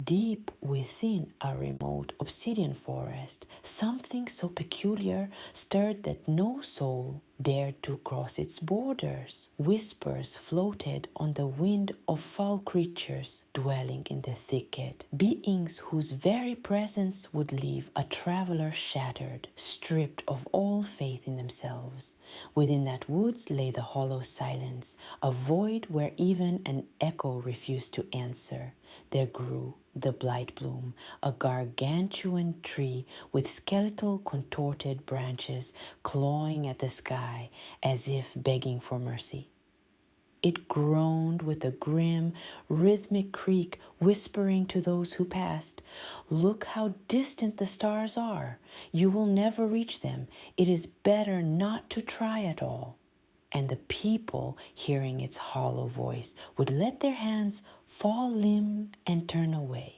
Deep within a remote obsidian forest, something so peculiar stirred that no soul dared to cross its borders. Whispers floated on the wind of foul creatures dwelling in the thicket, beings whose very presence would leave a traveler shattered, stripped of all faith in themselves. Within that woods lay the hollow silence, a void where even an echo refused to answer. There grew the blight bloom, a gargantuan tree with skeletal contorted branches clawing at the sky as if begging for mercy. It groaned with a grim, rhythmic creak, whispering to those who passed, "Look how distant the stars are. You will never reach them. It is better not to try at all." And the people, hearing its hollow voice, would let their hands fall limp and turn away.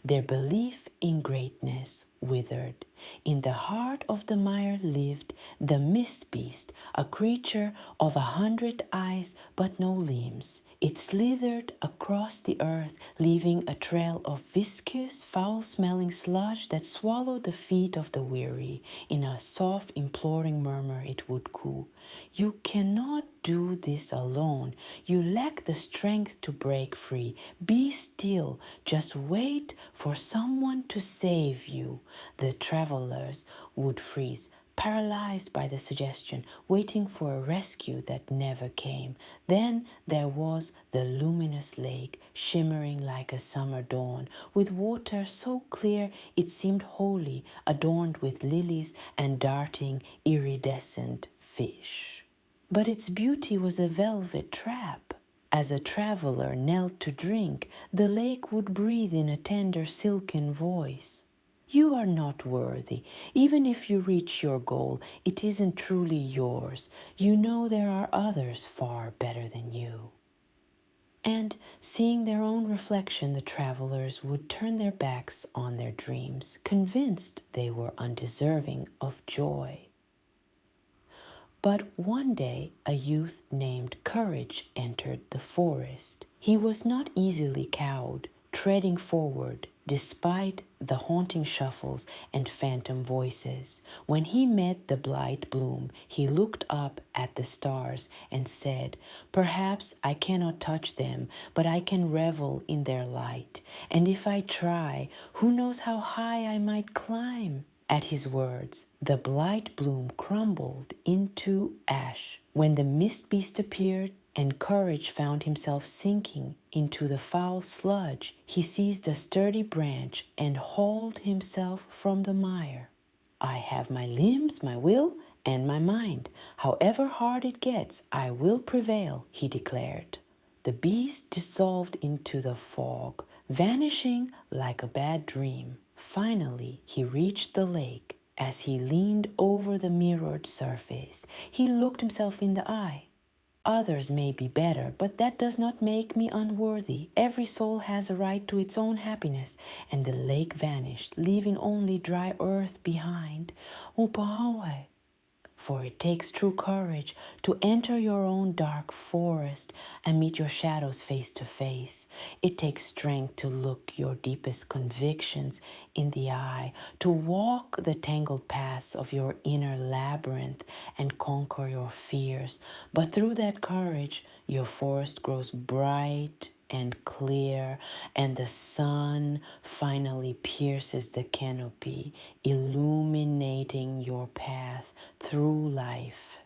Their belief in greatness withered. In the heart of the mire lived the mist beast, a creature of 100 eyes but no limbs. It slithered across the earth, leaving a trail of viscous, foul-smelling sludge that swallowed the feet of the weary. In a soft, imploring murmur it would coo, "You cannot do this alone. You lack the strength to break free. Be still. Just wait for someone to save you." The travelers would freeze, paralyzed by the suggestion, waiting for a rescue that never came. Then there was the luminous lake, shimmering like a summer dawn, with water so clear it seemed holy, adorned with lilies and darting iridescent fish. But its beauty was a velvet trap. As a traveler knelt to drink, the lake would breathe in a tender silken voice, "You are not worthy. Even if you reach your goal, it isn't truly yours. You know there are others far better than you." And seeing their own reflection, the travelers would turn their backs on their dreams, convinced they were undeserving of joy. But one day a youth named Courage entered the forest. He was not easily cowed, treading forward despite the haunting shuffles and phantom voices. When he met the blight bloom, he looked up at the stars and said, "Perhaps I cannot touch them, but I can revel in their light. And if I try, who knows how high I might climb?" At his words, the blight bloom crumbled into ash. When the mist beast appeared and Courage found himself sinking into the foul sludge, he seized a sturdy branch and hauled himself from the mire. "I have my limbs, my will, and my mind. However hard it gets, I will prevail," he declared. The beast dissolved into the fog, vanishing like a bad dream. Finally, he reached the lake. As he leaned over the mirrored surface, he looked himself in the eye. "Others may be better, but that does not make me unworthy. Every soul has a right to its own happiness." And the lake vanished, leaving only dry earth behind. Upahoe. For it takes true courage to enter your own dark forest and meet your shadows face to face. It takes strength to look your deepest convictions in the eye, to walk the tangled paths of your inner labyrinth and conquer your fears. But through that courage, your forest grows bright and clear, and the sun finally pierces the canopy, illuminating your path through life.